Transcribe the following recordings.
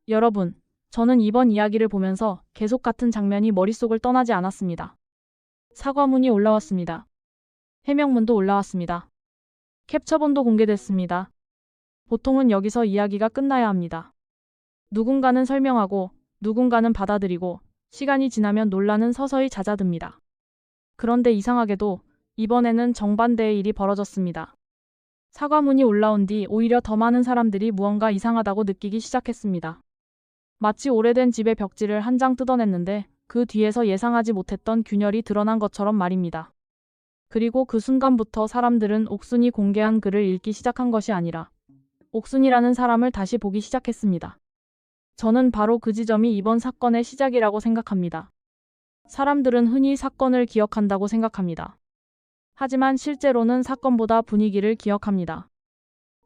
여러분, 저는 이번 이야기를 보면서 계속 같은 장면이 머릿속을 떠나지 않았습니다. 사과문이 올라왔습니다. 해명문도 올라왔습니다. 캡처본도 공개됐습니다. 보통은 여기서 이야기가 끝나야 합니다. 누군가는 설명하고 누군가는 받아들이고 시간이 지나면 논란은 서서히 잦아듭니다. 그런데 이상하게도 이번에는 정반대의 일이 벌어졌습니다. 사과문이 올라온 뒤 오히려 더 많은 사람들이 무언가 이상하다고 느끼기 시작했습니다. 마치 오래된 집의 벽지를 한 장 뜯어냈는데 그 뒤에서 예상하지 못했던 균열이 드러난 것처럼 말입니다. 그리고 그 순간부터 사람들은 옥순이 공개한 글을 읽기 시작한 것이 아니라 옥순이라는 사람을 다시 보기 시작했습니다. 저는 바로 그 지점이 이번 사건의 시작이라고 생각합니다. 사람들은 흔히 사건을 기억한다고 생각합니다. 하지만 실제로는 사건보다 분위기를 기억합니다.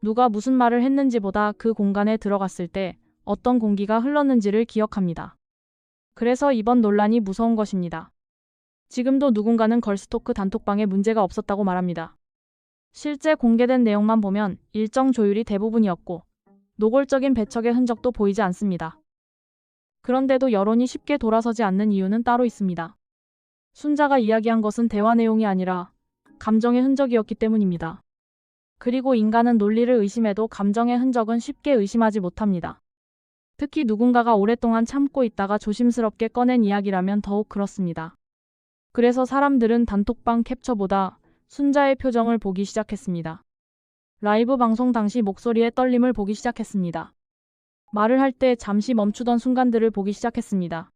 누가 무슨 말을 했는지보다 그 공간에 들어갔을 때 어떤 공기가 흘렀는지를 기억합니다. 그래서 이번 논란이 무서운 것입니다. 지금도 누군가는 걸스토크 단톡방에 문제가 없었다고 말합니다. 실제 공개된 내용만 보면 일정 조율이 대부분이었고 노골적인 배척의 흔적도 보이지 않습니다. 그런데도 여론이 쉽게 돌아서지 않는 이유는 따로 있습니다. 순자가 이야기한 것은 대화 내용이 아니라 감정의 흔적이었기 때문입니다. 그리고 인간은 논리를 의심해도 감정의 흔적은 쉽게 의심하지 못합니다. 특히 누군가가 오랫동안 참고 있다가 조심스럽게 꺼낸 이야기라면 더욱 그렇습니다. 그래서 사람들은 단톡방 캡처보다 순자의 표정을 보기 시작했습니다. 라이브 방송 당시 목소리의 떨림을 보기 시작했습니다. 말을 할 때 잠시 멈추던 순간들을 보기 시작했습니다.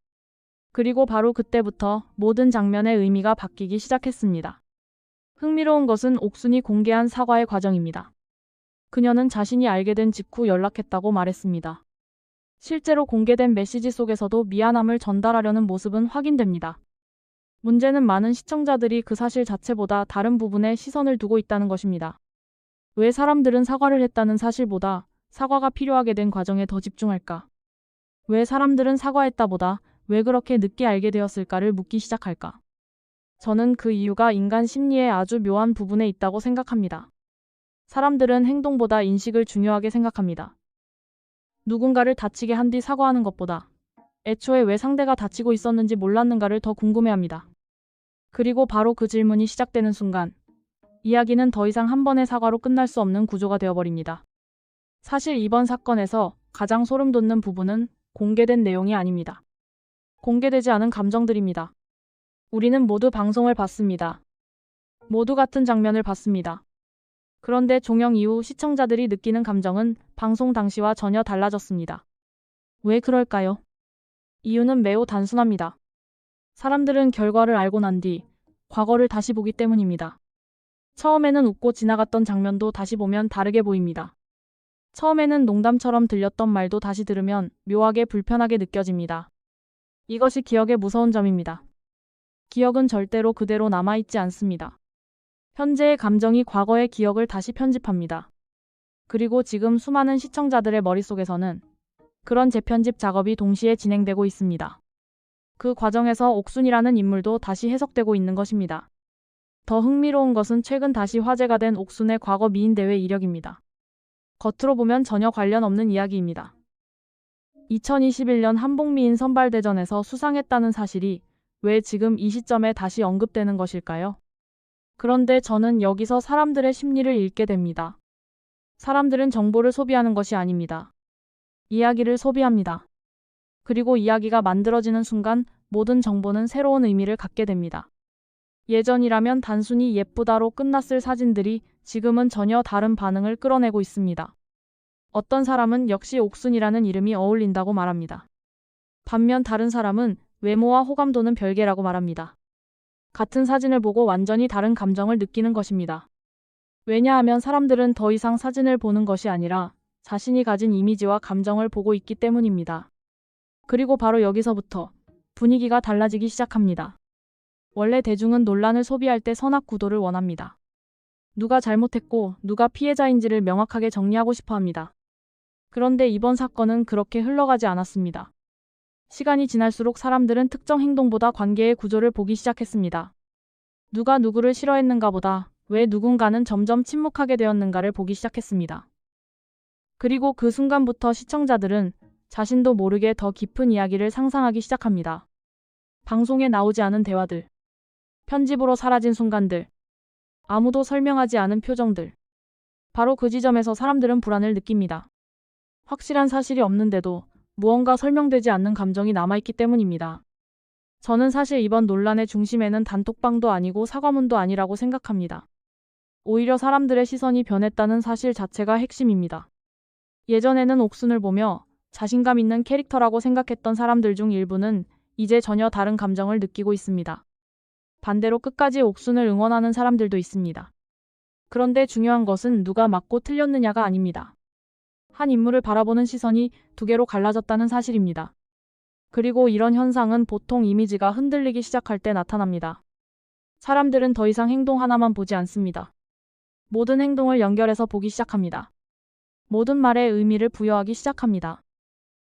그리고 바로 그때부터 모든 장면의 의미가 바뀌기 시작했습니다. 흥미로운 것은 옥순이 공개한 사과의 과정입니다. 그녀는 자신이 알게 된 직후 연락했다고 말했습니다. 실제로 공개된 메시지 속에서도 미안함을 전달하려는 모습은 확인됩니다. 문제는 많은 시청자들이 그 사실 자체보다 다른 부분에 시선을 두고 있다는 것입니다. 왜 사람들은 사과를 했다는 사실보다 사과가 필요하게 된 과정에 더 집중할까? 왜 사람들은 사과했다보다 왜 그렇게 늦게 알게 되었을까를 묻기 시작할까? 저는 그 이유가 인간 심리의 아주 묘한 부분에 있다고 생각합니다. 사람들은 행동보다 인식을 중요하게 생각합니다. 누군가를 다치게 한 뒤 사과하는 것보다 애초에 왜 상대가 다치고 있었는지 몰랐는가를 더 궁금해합니다. 그리고 바로 그 질문이 시작되는 순간 이야기는 더 이상 한 번의 사과로 끝날 수 없는 구조가 되어버립니다. 사실 이번 사건에서 가장 소름 돋는 부분은 공개된 내용이 아닙니다. 공개되지 않은 감정들입니다. 우리는 모두 방송을 봤습니다. 모두 같은 장면을 봤습니다. 그런데 종영 이후 시청자들이 느끼는 감정은 방송 당시와 전혀 달라졌습니다. 왜 그럴까요? 이유는 매우 단순합니다. 사람들은 결과를 알고 난 뒤 과거를 다시 보기 때문입니다. 처음에는 웃고 지나갔던 장면도 다시 보면 다르게 보입니다. 처음에는 농담처럼 들렸던 말도 다시 들으면 묘하게 불편하게 느껴집니다. 이것이 기억의 무서운 점입니다. 기억은 절대로 그대로 남아있지 않습니다. 현재의 감정이 과거의 기억을 다시 편집합니다. 그리고 지금 수많은 시청자들의 머릿속에서는 그런 재편집 작업이 동시에 진행되고 있습니다. 그 과정에서 옥순이라는 인물도 다시 해석되고 있는 것입니다. 더 흥미로운 것은 최근 다시 화제가 된 옥순의 과거 미인대회 이력입니다. 겉으로 보면 전혀 관련 없는 이야기입니다. 2021년 한복미인 선발대전에서 수상했다는 사실이 왜 지금 이 시점에 다시 언급되는 것일까요? 그런데 저는 여기서 사람들의 심리를 읽게 됩니다. 사람들은 정보를 소비하는 것이 아닙니다. 이야기를 소비합니다. 그리고 이야기가 만들어지는 순간 모든 정보는 새로운 의미를 갖게 됩니다. 예전이라면 단순히 예쁘다로 끝났을 사진들이 지금은 전혀 다른 반응을 끌어내고 있습니다. 어떤 사람은 역시 옥순이라는 이름이 어울린다고 말합니다. 반면 다른 사람은 외모와 호감도는 별개라고 말합니다. 같은 사진을 보고 완전히 다른 감정을 느끼는 것입니다. 왜냐하면 사람들은 더 이상 사진을 보는 것이 아니라 자신이 가진 이미지와 감정을 보고 있기 때문입니다. 그리고 바로 여기서부터 분위기가 달라지기 시작합니다. 원래 대중은 논란을 소비할 때 선악 구도를 원합니다. 누가 잘못했고 누가 피해자인지를 명확하게 정리하고 싶어 합니다. 그런데 이번 사건은 그렇게 흘러가지 않았습니다. 시간이 지날수록 사람들은 특정 행동보다 관계의 구조를 보기 시작했습니다. 누가 누구를 싫어했는가 보다 왜 누군가는 점점 침묵하게 되었는가를 보기 시작했습니다. 그리고 그 순간부터 시청자들은 자신도 모르게 더 깊은 이야기를 상상하기 시작합니다. 방송에 나오지 않은 대화들, 편집으로 사라진 순간들, 아무도 설명하지 않은 표정들. 바로 그 지점에서 사람들은 불안을 느낍니다. 확실한 사실이 없는데도 무언가 설명되지 않는 감정이 남아있기 때문입니다. 저는 사실 이번 논란의 중심에는 단톡방도 아니고 사과문도 아니라고 생각합니다. 오히려 사람들의 시선이 변했다는 사실 자체가 핵심입니다. 예전에는 옥순을 보며 자신감 있는 캐릭터라고 생각했던 사람들 중 일부는 이제 전혀 다른 감정을 느끼고 있습니다. 반대로 끝까지 옥순을 응원하는 사람들도 있습니다. 그런데 중요한 것은 누가 맞고 틀렸느냐가 아닙니다. 한 인물을 바라보는 시선이 두 개로 갈라졌다는 사실입니다. 그리고 이런 현상은 보통 이미지가 흔들리기 시작할 때 나타납니다. 사람들은 더 이상 행동 하나만 보지 않습니다. 모든 행동을 연결해서 보기 시작합니다. 모든 말에 의미를 부여하기 시작합니다.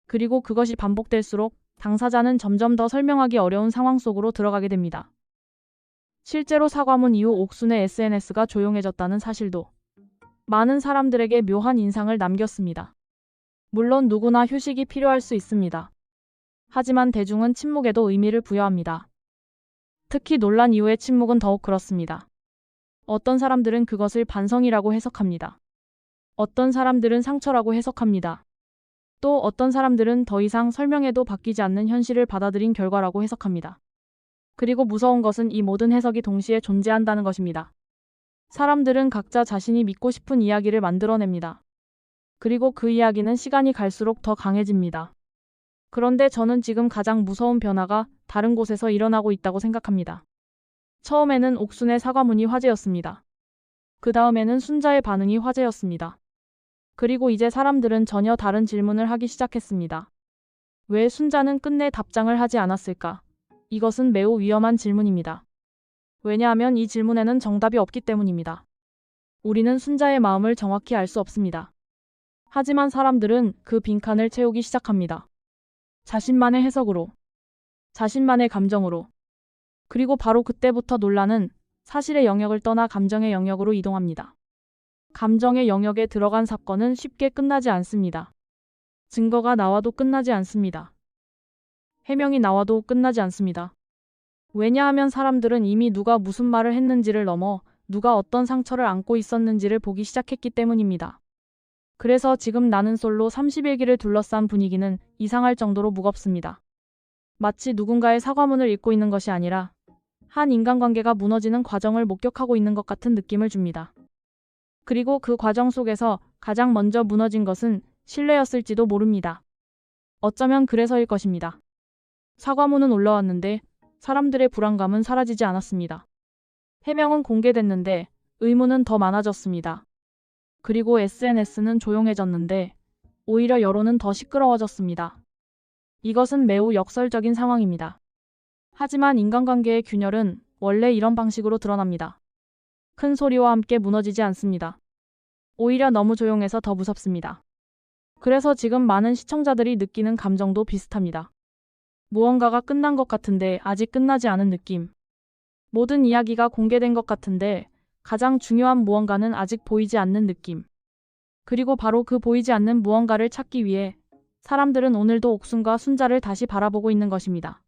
그리고 그것이 반복될수록 당사자는 점점 더 설명하기 어려운 상황 속으로 들어가게 됩니다. 실제로 사과문 이후 옥순의 SNS가 조용해졌다는 사실도 많은 사람들에게 묘한 인상을 남겼습니다. 물론 누구나 휴식이 필요할 수 있습니다. 하지만 대중은 침묵에도 의미를 부여합니다. 특히 논란 이후의 침묵은 더욱 그렇습니다. 어떤 사람들은 그것을 반성이라고 해석합니다. 어떤 사람들은 상처라고 해석합니다. 또 어떤 사람들은 더 이상 설명해도 바뀌지 않는 현실을 받아들인 결과라고 해석합니다. 그리고 무서운 것은 이 모든 해석이 동시에 존재한다는 것입니다. 사람들은 각자 자신이 믿고 싶은 이야기를 만들어냅니다. 그리고 그 이야기는 시간이 갈수록 더 강해집니다. 그런데 저는 지금 가장 무서운 변화가 다른 곳에서 일어나고 있다고 생각합니다. 처음에는 옥순의 사과문이 화제였습니다. 그 다음에는 순자의 반응이 화제였습니다. 그리고 이제 사람들은 전혀 다른 질문을 하기 시작했습니다. 왜 순자는 끝내 답장을 하지 않았을까? 이것은 매우 위험한 질문입니다. 왜냐하면 이 질문에는 정답이 없기 때문입니다. 우리는 순자의 마음을 정확히 알 수 없습니다. 하지만 사람들은 그 빈칸을 채우기 시작합니다. 자신만의 해석으로, 자신만의 감정으로. 그리고 바로 그때부터 논란은 사실의 영역을 떠나 감정의 영역으로 이동합니다. 감정의 영역에 들어간 사건은 쉽게 끝나지 않습니다. 증거가 나와도 끝나지 않습니다. 해명이 나와도 끝나지 않습니다. 왜냐하면 사람들은 이미 누가 무슨 말을 했는지를 넘어 누가 어떤 상처를 안고 있었는지를 보기 시작했기 때문입니다. 그래서 지금 나는 솔로 31기를 둘러싼 분위기는 이상할 정도로 무겁습니다. 마치 누군가의 사과문을 읽고 있는 것이 아니라 한 인간관계가 무너지는 과정을 목격하고 있는 것 같은 느낌을 줍니다. 그리고 그 과정 속에서 가장 먼저 무너진 것은 신뢰였을지도 모릅니다. 어쩌면 그래서일 것입니다. 사과문은 올라왔는데 사람들의 불안감은 사라지지 않았습니다. 해명은 공개됐는데 의문은 더 많아졌습니다. 그리고 SNS는 조용해졌는데 오히려 여론은 더 시끄러워졌습니다. 이것은 매우 역설적인 상황입니다. 하지만 인간관계의 균열은 원래 이런 방식으로 드러납니다. 큰 소리와 함께 무너지지 않습니다. 오히려 너무 조용해서 더 무섭습니다. 그래서 지금 많은 시청자들이 느끼는 감정도 비슷합니다. 무언가가 끝난 것 같은데 아직 끝나지 않은 느낌. 모든 이야기가 공개된 것 같은데 가장 중요한 무언가는 아직 보이지 않는 느낌. 그리고 바로 그 보이지 않는 무언가를 찾기 위해 사람들은 오늘도 옥순과 순자를 다시 바라보고 있는 것입니다.